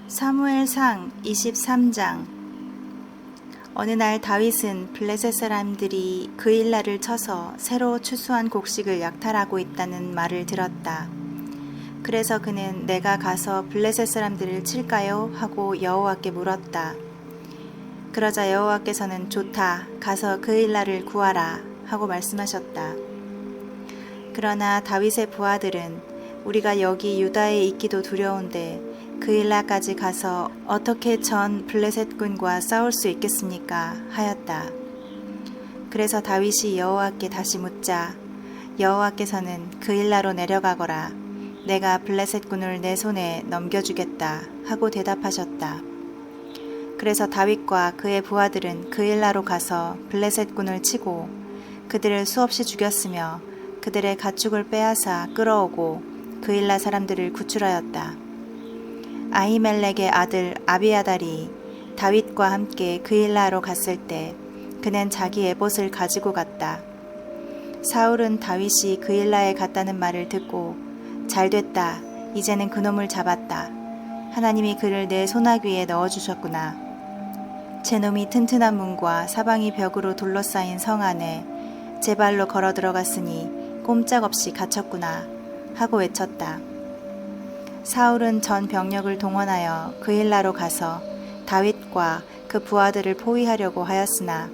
사무엘상 23장. 어느 날 다윗은 블레셋 사람들이 그일라를 쳐서 새로 추수한 곡식을 약탈하고 있다는 말을 들었다. 그래서 그는 내가 가서 블레셋 사람들을 칠까요? 하고 여호와께 물었다. 그러자 여호와께서는 좋다. 가서 그일라를 구하라. 하고 말씀하셨다. 그러나 다윗의 부하들은 우리가 여기 유다에 있기도 두려운데 그일라까지 가서 어떻게 전 블레셋 군과 싸울 수 있겠습니까? 하였다. 그래서 다윗이 여호와께 다시 묻자 여호와께서는 그일라로 내려가거라. 내가 블레셋 군을 내 손에 넘겨주겠다. 하고 대답하셨다. 그래서 다윗과 그의 부하들은 그일라로 가서 블레셋 군을 치고 그들을 수없이 죽였으며 그들의 가축을 빼앗아 끌어오고 그일라 사람들을 구출하였다. 아히멜렉의 아들 아비아달이 다윗과 함께 그일라로 갔을 때 그는 자기 에봇을 가지고 갔다. 사울은 다윗이 그일라에 갔다는 말을 듣고 잘됐다. 이제는 그놈을 잡았다. 하나님이 그를 내 소나귀에 넣어주셨구나. 제 놈이 튼튼한 문과 사방이 벽으로 둘러싸인 성 안에 제 발로 걸어 들어갔으니 꼼짝없이 갇혔구나. 하고 외쳤다. 사울은 전 병력을 동원하여 그일라로 가서 다윗과 그 부하들을 포위하려고 하였으나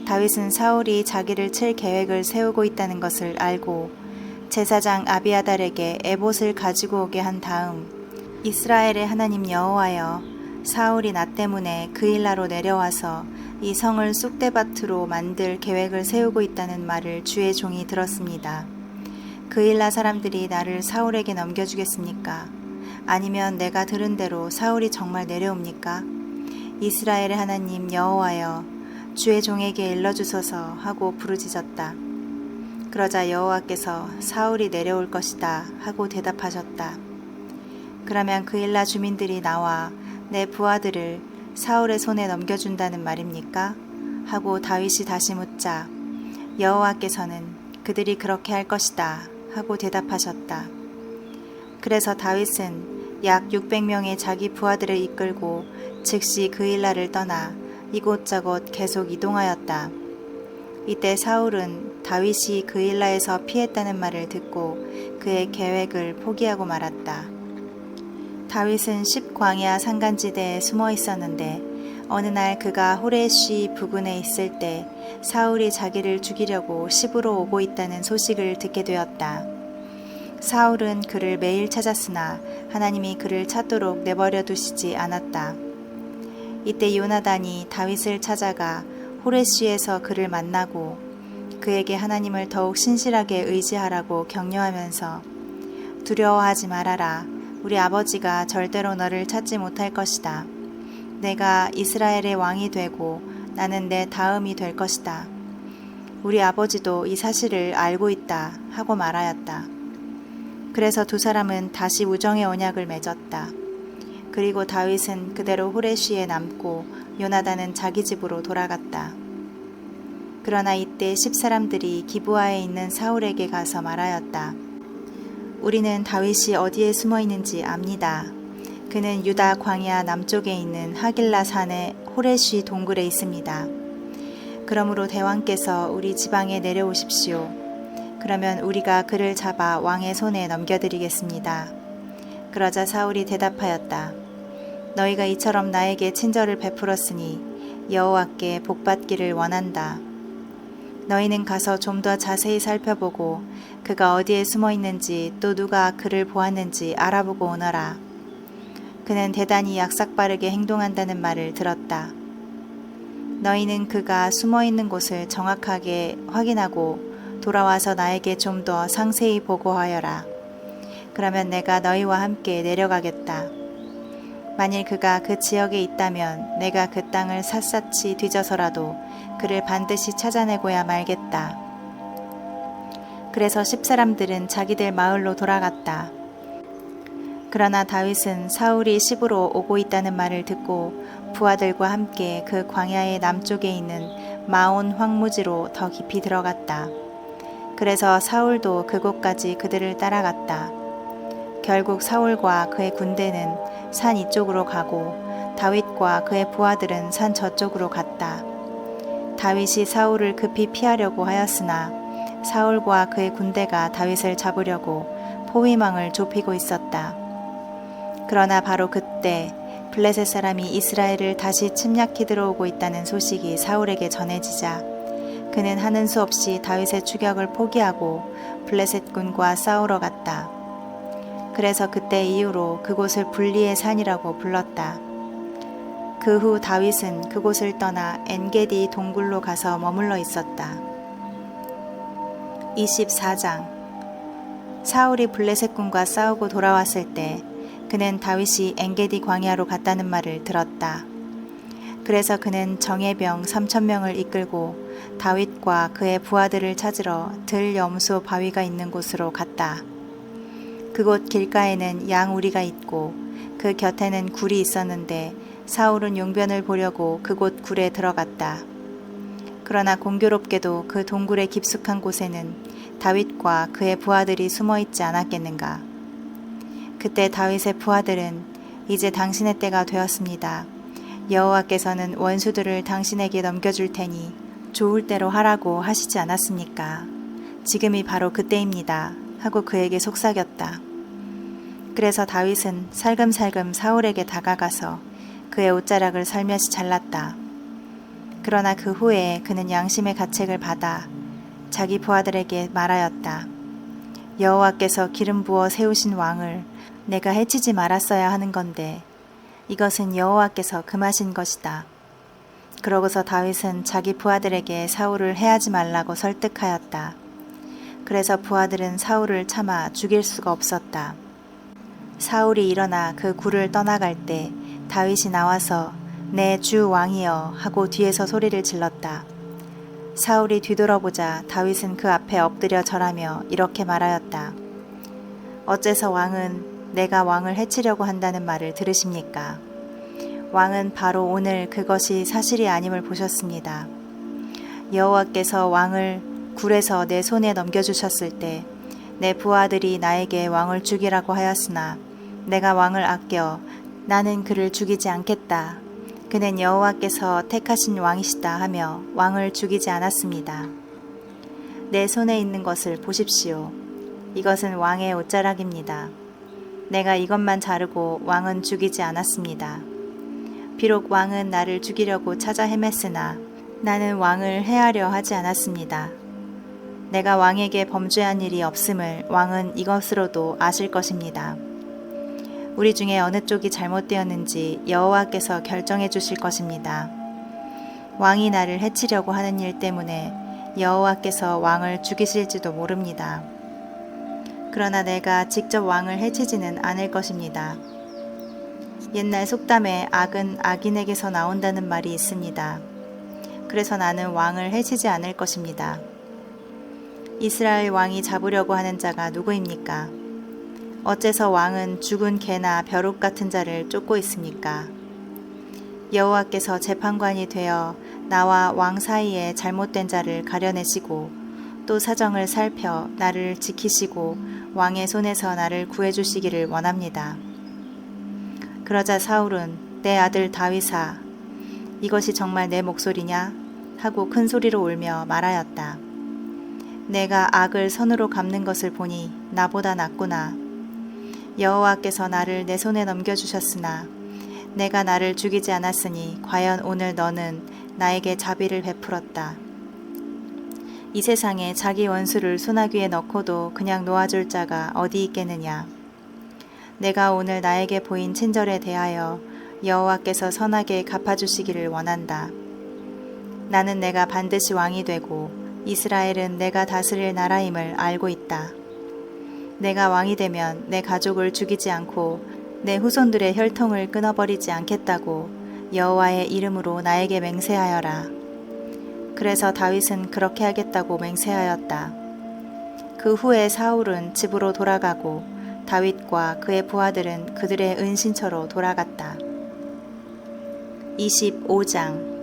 다윗은 사울이 자기를 칠 계획을 세우고 있다는 것을 알고 제사장 아비아달에게 에봇을 가지고 오게 한 다음 이스라엘의 하나님 여호와여, 사울이 나 때문에 그일라로 내려와서 이 성을 쑥대밭으로 만들 계획을 세우고 있다는 말을 주의 종이 들었습니다. 그일라 사람들이 나를 사울에게 넘겨주겠습니까? 아니면 내가 들은 대로 사울이 정말 내려옵니까? 이스라엘의 하나님 여호와여, 주의 종에게 일러주소서 하고 부르짖었다. 그러자 여호와께서 사울이 내려올 것이다 하고 대답하셨다. 그러면 그일라 주민들이 나와 내 부하들을 사울의 손에 넘겨준다는 말입니까? 하고 다윗이 다시 묻자 여호와께서는 그들이 그렇게 할 것이다 하고 대답하셨다. 그래서 다윗은 약 600명의 자기 부하들을 이끌고 즉시 그일라를 떠나 이곳저곳 계속 이동하였다. 이때 사울은 다윗이 그일라에서 피했다는 말을 듣고 그의 계획을 포기하고 말았다. 다윗은 십광야 산간지대에 숨어 있었는데 어느 날 그가 호레시 부근에 있을 때 사울이 자기를 죽이려고 시부로 오고 있다는 소식을 듣게 되었다. 사울은 그를 매일 찾았으나 하나님이 그를 찾도록 내버려 두시지 않았다. 이때 요나단이 다윗을 찾아가 호레시에서 그를 만나고 그에게 하나님을 더욱 신실하게 의지하라고 격려하면서 두려워하지 말아라. 우리 아버지가 절대로 너를 찾지 못할 것이다. 내가 이스라엘의 왕이 되고 나는 내 다음이 될 것이다. 우리 아버지도 이 사실을 알고 있다 하고 말하였다. 그래서 두 사람은 다시 우정의 언약을 맺었다. 그리고 다윗은 그대로 호레시에 남고 요나단은 자기 집으로 돌아갔다. 그러나 이때 10사람들이 기브아에 있는 사울에게 가서 말하였다. 우리는 다윗이 어디에 숨어 있는지 압니다. 그는 유다 광야 남쪽에 있는 하길라 산의 호레시 동굴에 있습니다. 그러므로 대왕께서 우리 지방에 내려오십시오. 그러면 우리가 그를 잡아 왕의 손에 넘겨드리겠습니다. 그러자 사울이 대답하였다. 너희가 이처럼 나에게 친절을 베풀었으니 여호와께 복받기를 원한다. 너희는 가서 좀 더 자세히 살펴보고 그가 어디에 숨어 있는지 또 누가 그를 보았는지 알아보고 오너라. 그는 대단히 약삭빠르게 행동한다는 말을 들었다. 너희는 그가 숨어 있는 곳을 정확하게 확인하고 돌아와서 나에게 좀 더 상세히 보고하여라. 그러면 내가 너희와 함께 내려가겠다. 만일 그가 그 지역에 있다면 내가 그 땅을 샅샅이 뒤져서라도 그를 반드시 찾아내고야 말겠다. 그래서 10사람들은 자기들 마을로 돌아갔다. 그러나 다윗은 사울이 시부로 오고 있다는 말을 듣고 부하들과 함께 그 광야의 남쪽에 있는 마온 황무지로 더 깊이 들어갔다. 그래서 사울도 그곳까지 그들을 따라갔다. 결국 사울과 그의 군대는 산 이쪽으로 가고 다윗과 그의 부하들은 산 저쪽으로 갔다. 다윗이 사울을 급히 피하려고 하였으나 사울과 그의 군대가 다윗을 잡으려고 포위망을 좁히고 있었다. 그러나 바로 그때 블레셋 사람이 이스라엘을 다시 침략해 들어오고 있다는 소식이 사울에게 전해지자 그는 하는 수 없이 다윗의 추격을 포기하고 블레셋 군과 싸우러 갔다. 그래서 그때 이후로 그곳을 불리의 산이라고 불렀다. 그 후 다윗은 그곳을 떠나 엔게디 동굴로 가서 머물러 있었다. 24장. 사울이 블레셋 군과 싸우고 돌아왔을 때 그는 다윗이 엔게디 광야로 갔다는 말을 들었다. 그래서 그는 정예병 3,000명을 이끌고 다윗과 그의 부하들을 찾으러 들 염소 바위가 있는 곳으로 갔다. 그곳 길가에는 양 우리가 있고 그 곁에는 굴이 있었는데 사울은 용변을 보려고 그곳 굴에 들어갔다. 그러나 공교롭게도 그 동굴의 깊숙한 곳에는 다윗과 그의 부하들이 숨어 있지 않았겠는가. 그때 다윗의 부하들은 이제 당신의 때가 되었습니다. 여호와께서는 원수들을 당신에게 넘겨줄 테니 좋을 대로 하라고 하시지 않았습니까? 지금이 바로 그때입니다. 하고 그에게 속삭였다. 그래서 다윗은 살금살금 사울에게 다가가서 그의 옷자락을 살며시 잘랐다. 그러나 그 후에 그는 양심의 가책을 받아 자기 부하들에게 말하였다. 여호와께서 기름 부어 세우신 왕을 내가 해치지 말았어야 하는 건데 이것은 여호와께서 금하신 것이다. 그러고서 다윗은 자기 부하들에게 사울을 해하지 말라고 설득하였다. 그래서 부하들은 사울을 참아 죽일 수가 없었다. 사울이 일어나 그 굴을 떠나갈 때 다윗이 나와서 내 주 왕이여 하고 뒤에서 소리를 질렀다. 사울이 뒤돌아보자 다윗은 그 앞에 엎드려 절하며 이렇게 말하였다. 어째서 왕은 내가 왕을 해치려고 한다는 말을 들으십니까? 왕은 바로 오늘 그것이 사실이 아님을 보셨습니다. 여호와께서 왕을 굴에서 내 손에 넘겨주셨을 때 내 부하들이 나에게 왕을 죽이라고 하였으나 내가 왕을 아껴 나는 그를 죽이지 않겠다. 그는 여호와께서 택하신 왕이시다 하며 왕을 죽이지 않았습니다. 내 손에 있는 것을 보십시오. 이것은 왕의 옷자락입니다. 내가 이것만 자르고 왕은 죽이지 않았습니다. 비록 왕은 나를 죽이려고 찾아 헤맸으나 나는 왕을 해하려 하지 않았습니다. 내가 왕에게 범죄한 일이 없음을 왕은 이것으로도 아실 것입니다. 우리 중에 어느 쪽이 잘못되었는지 여호와께서 결정해 주실 것입니다. 왕이 나를 해치려고 하는 일 때문에 여호와께서 왕을 죽이실지도 모릅니다. 그러나 내가 직접 왕을 해치지는 않을 것입니다. 옛날 속담에 악은 악인에게서 나온다는 말이 있습니다. 그래서 나는 왕을 해치지 않을 것입니다. 이스라엘 왕이 잡으려고 하는 자가 누구입니까? 어째서 왕은 죽은 개나 벼룩 같은 자를 쫓고 있습니까? 여호와께서 재판관이 되어 나와 왕 사이에 잘못된 자를 가려내시고 또 사정을 살펴 나를 지키시고 왕의 손에서 나를 구해주시기를 원합니다. 그러자 사울은 내 아들 다윗아, 이것이 정말 내 목소리냐? 하고 큰 소리로 울며 말하였다. 내가 악을 선으로 갚는 것을 보니 나보다 낫구나. 여호와께서 나를 내 손에 넘겨주셨으나 내가 나를 죽이지 않았으니 과연 오늘 너는 나에게 자비를 베풀었다. 이 세상에 자기 원수를 소나귀에 넣고도 그냥 놓아줄 자가 어디 있겠느냐. 내가 오늘 나에게 보인 친절에 대하여 여호와께서 선하게 갚아주시기를 원한다. 나는 내가 반드시 왕이 되고 이스라엘은 내가 다스릴 나라임을 알고 있다. 내가 왕이 되면 내 가족을 죽이지 않고 내 후손들의 혈통을 끊어버리지 않겠다고 여호와의 이름으로 나에게 맹세하여라. 그래서 다윗은 그렇게 하겠다고 맹세하였다. 그 후에 사울은 집으로 돌아가고 다윗과 그의 부하들은 그들의 은신처로 돌아갔다. 25장.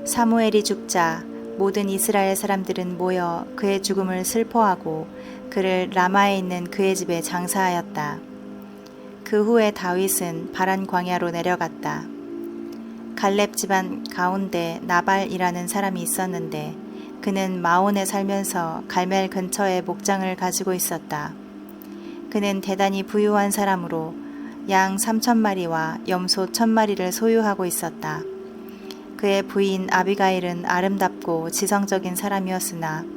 사무엘이 죽자 모든 이스라엘 사람들은 모여 그의 죽음을 슬퍼하고 그를 라마에 있는 그의 집에 장사하였다. 그 후에 다윗은 바란 광야로 내려갔다. 갈렙 집안 가운데 나발이라는 사람이 있었는데 그는 마온에 살면서 갈멜 근처에 목장을 가지고 있었다. 그는 대단히 부유한 사람으로 양 3,000마리와 염소 1,000마리를 소유하고 있었다. 그의 부인 아비가일은 아름답고 지성적인 사람이었으나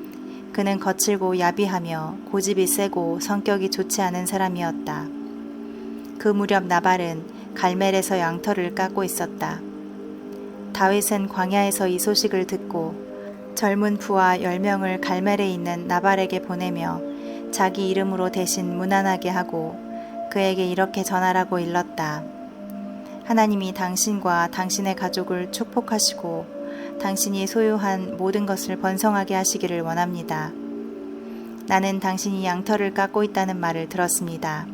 그는 거칠고 야비하며 고집이 세고 성격이 좋지 않은 사람이었다. 그 무렵 나발은 갈멜에서 양털을 깎고 있었다. 다윗은 광야에서 이 소식을 듣고 젊은 부하 10명을 갈멜에 있는 나발에게 보내며 자기 이름으로 대신 문안하게 하고 그에게 이렇게 전하라고 일렀다. 하나님이 당신과 당신의 가족을 축복하시고 당신이 소유한 모든 것을 번성하게 하시기를 원합니다. 나는 당신이 양털을 깎고 있다는 말을 들었습니다.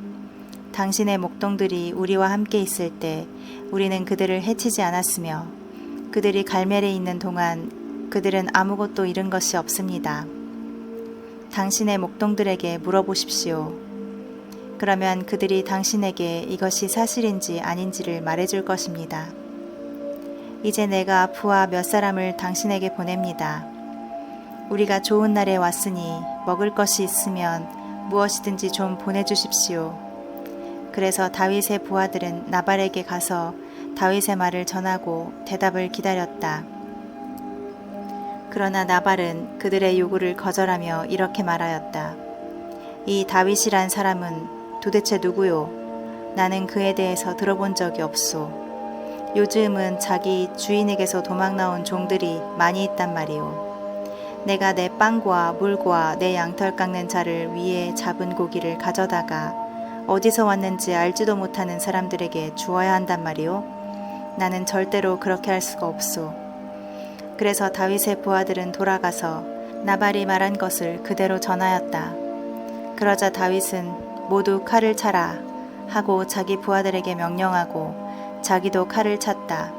당신의 목동들이 우리와 함께 있을 때 우리는 그들을 해치지 않았으며 그들이 갈멜에 있는 동안 그들은 아무것도 잃은 것이 없습니다. 당신의 목동들에게 물어보십시오. 그러면 그들이 당신에게 이것이 사실인지 아닌지를 말해줄 것입니다. 이제 내가 부하 몇 사람을 당신에게 보냅니다. 우리가 좋은 날에 왔으니 먹을 것이 있으면 무엇이든지 좀 보내주십시오. 그래서 다윗의 부하들은 나발에게 가서 다윗의 말을 전하고 대답을 기다렸다. 그러나 나발은 그들의 요구를 거절하며 이렇게 말하였다. 이 다윗이란 사람은 도대체 누구요? 나는 그에 대해서 들어본 적이 없소. 요즘은 자기 주인에게서 도망 나온 종들이 많이 있단 말이오. 내가 내 빵과 물과 내 양털 깎는 자를 위해 잡은 고기를 가져다가 어디서 왔는지 알지도 못하는 사람들에게 주어야 한단 말이오. 나는 절대로 그렇게 할 수가 없소. 그래서 다윗의 부하들은 돌아가서 나발이 말한 것을 그대로 전하였다. 그러자 다윗은 모두 칼을 차라 하고 자기 부하들에게 명령하고 자기도 칼을 찼다.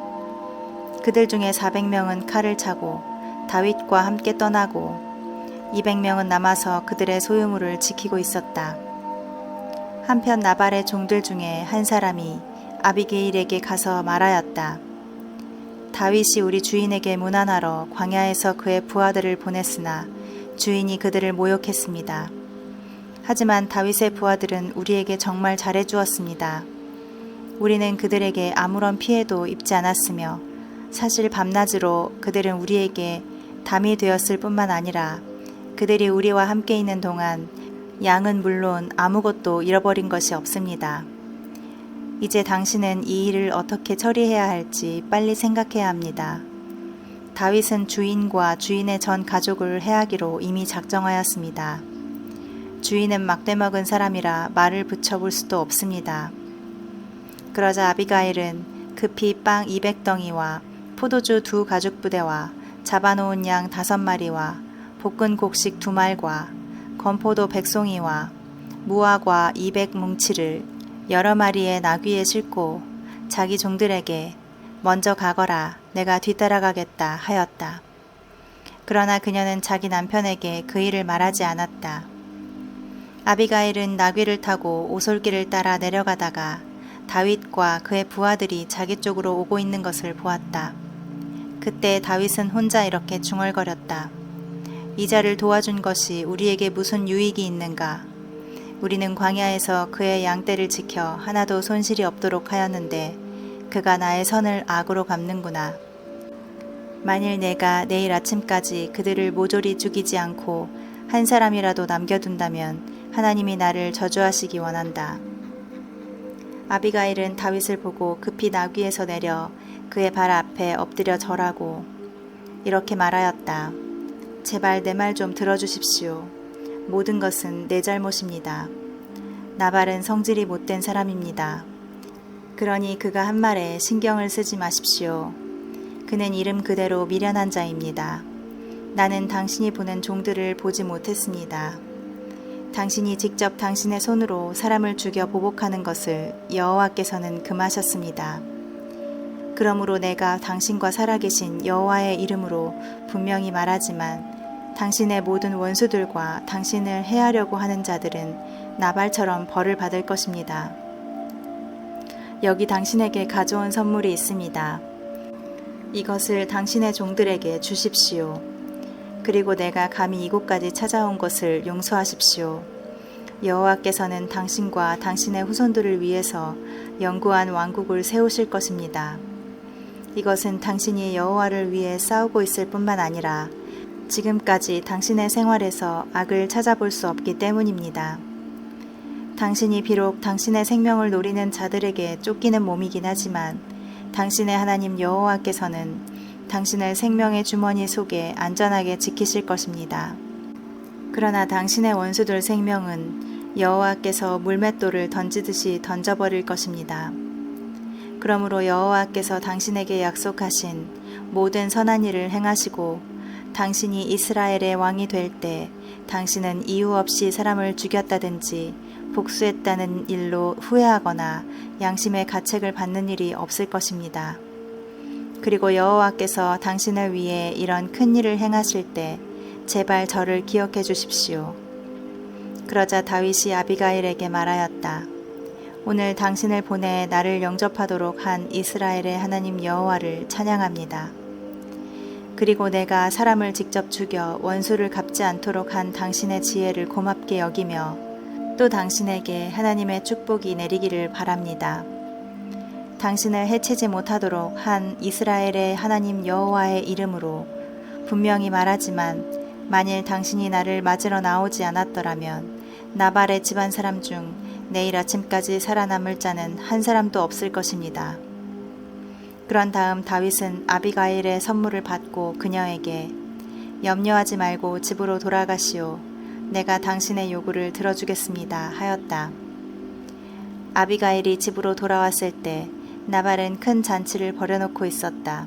그들 중에 400명은 칼을 차고 다윗과 함께 떠나고 200명은 남아서 그들의 소유물을 지키고 있었다. 한편 나발의 종들 중에 한 사람이 아비게일에게 가서 말하였다. 다윗이 우리 주인에게 문안하러 광야에서 그의 부하들을 보냈으나 주인이 그들을 모욕했습니다. 하지만 다윗의 부하들은 우리에게 정말 잘해주었습니다. 우리는 그들에게 아무런 피해도 입지 않았으며 사실 밤낮으로 그들은 우리에게 담이 되었을 뿐만 아니라 그들이 우리와 함께 있는 동안 양은 물론 아무것도 잃어버린 것이 없습니다. 이제 당신은 이 일을 어떻게 처리해야 할지 빨리 생각해야 합니다. 다윗은 주인과 주인의 전 가족을 해하기로 이미 작정하였습니다. 주인은 막대먹은 사람이라 말을 붙여볼 수도 없습니다. 그러자 아비가일은 급히 빵 200덩이와 포도주 2 가죽 부대와 잡아놓은 양 5마리와 볶은 곡식 2말과 건포도 100송이와 무화과 200뭉치를 여러 마리의 나귀에 싣고 자기 종들에게 먼저 가거라 내가 뒤따라가겠다 하였다. 그러나 그녀는 자기 남편에게 그 일을 말하지 않았다. 아비가일은 나귀를 타고 오솔길을 따라 내려가다가 다윗과 그의 부하들이 자기 쪽으로 오고 있는 것을 보았다. 그때 다윗은 혼자 이렇게 중얼거렸다. 이 자를 도와준 것이 우리에게 무슨 유익이 있는가? 우리는 광야에서 그의 양떼를 지켜 하나도 손실이 없도록 하였는데 그가 나의 선을 악으로 갚는구나. 만일 내가 내일 아침까지 그들을 모조리 죽이지 않고 한 사람이라도 남겨둔다면 하나님이 나를 저주하시기 원한다. 아비가일은 다윗을 보고 급히 나귀에서 내려 그의 발 앞에 엎드려 절하고 이렇게 말하였다. 제발 내 말 좀 들어주십시오. 모든 것은 내 잘못입니다. 나발은 성질이 못된 사람입니다. 그러니 그가 한 말에 신경을 쓰지 마십시오. 그는 이름 그대로 미련한 자입니다. 나는 당신이 보낸 종들을 보지 못했습니다. 당신이 직접 당신의 손으로 사람을 죽여 보복하는 것을 여호와께서는 금하셨습니다. 그러므로 내가 당신과 살아계신 여호와의 이름으로 분명히 말하지만 당신의 모든 원수들과 당신을 해하려고 하는 자들은 나발처럼 벌을 받을 것입니다. 여기 당신에게 가져온 선물이 있습니다. 이것을 당신의 종들에게 주십시오. 그리고 내가 감히 이곳까지 찾아온 것을 용서하십시오. 여호와께서는 당신과 당신의 후손들을 위해서 영구한 왕국을 세우실 것입니다. 이것은 당신이 여호와를 위해 싸우고 있을 뿐만 아니라 지금까지 당신의 생활에서 악을 찾아볼 수 없기 때문입니다. 당신이 비록 당신의 생명을 노리는 자들에게 쫓기는 몸이긴 하지만 당신의 하나님 여호와께서는 당신을 생명의 주머니 속에 안전하게 지키실 것입니다. 그러나 당신의 원수들 생명은 여호와께서 물맷돌을 던지듯이 던져버릴 것입니다. 그러므로 여호와께서 당신에게 약속하신 모든 선한 일을 행하시고 당신이 이스라엘의 왕이 될 때 당신은 이유 없이 사람을 죽였다든지 복수했다는 일로 후회하거나 양심의 가책을 받는 일이 없을 것입니다. 그리고 여호와께서 당신을 위해 이런 큰 일을 행하실 때 제발 저를 기억해 주십시오. 그러자 다윗이 아비가일에게 말하였다. 오늘 당신을 보내 나를 영접하도록 한 이스라엘의 하나님 여호와를 찬양합니다. 그리고 내가 사람을 직접 죽여 원수를 갚지 않도록 한 당신의 지혜를 고맙게 여기며 또 당신에게 하나님의 축복이 내리기를 바랍니다. 당신을 해치지 못하도록 한 이스라엘의 하나님 여호와의 이름으로 분명히 말하지만 만일 당신이 나를 맞으러 나오지 않았더라면 나발의 집안 사람 중 내일 아침까지 살아남을 자는 한 사람도 없을 것입니다. 그런 다음 다윗은 아비가일의 선물을 받고 그녀에게 염려하지 말고 집으로 돌아가시오. 내가 당신의 요구를 들어주겠습니다. 하였다. 아비가일이 집으로 돌아왔을 때 나발은 큰 잔치를 벌여놓고 있었다.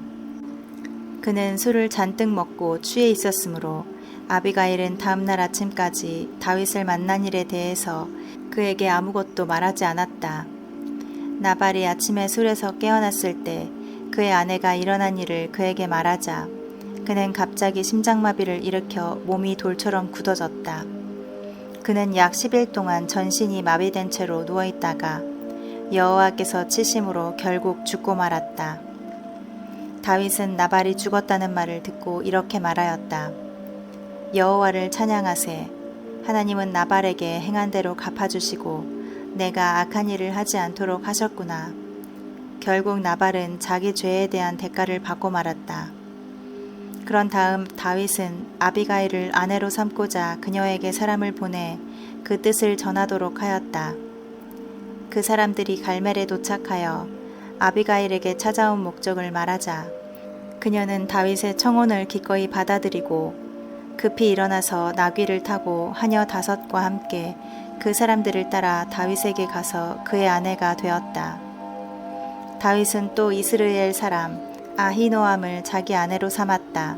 그는 술을 잔뜩 먹고 취해 있었으므로 아비가일은 다음날 아침까지 다윗을 만난 일에 대해서 그에게 아무것도 말하지 않았다. 나발이 아침에 술에서 깨어났을 때 그의 아내가 일어난 일을 그에게 말하자 그는 갑자기 심장마비를 일으켜 몸이 돌처럼 굳어졌다. 그는 약 10일 동안 전신이 마비된 채로 누워있다가 여호와께서 치심으로 결국 죽고 말았다. 다윗은 나발이 죽었다는 말을 듣고 이렇게 말하였다. 여호와를 찬양하세. 하나님은 나발에게 행한 대로 갚아주시고 내가 악한 일을 하지 않도록 하셨구나. 결국 나발은 자기 죄에 대한 대가를 받고 말았다. 그런 다음 다윗은 아비가일을 아내로 삼고자 그녀에게 사람을 보내 그 뜻을 전하도록 하였다. 그 사람들이 갈멜에 도착하여 아비가일에게 찾아온 목적을 말하자 그녀는 다윗의 청혼을 기꺼이 받아들이고 급히 일어나서 나귀를 타고 하녀 5과 함께 그 사람들을 따라 다윗에게 가서 그의 아내가 되었다. 다윗은 또 이스라엘 사람 아히노암을 자기 아내로 삼았다.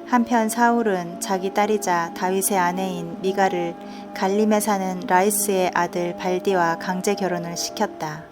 한편 사울은 자기 딸이자 다윗의 아내인 미가를 갈림에 사는 라이스의 아들 발디와 강제 결혼을 시켰다.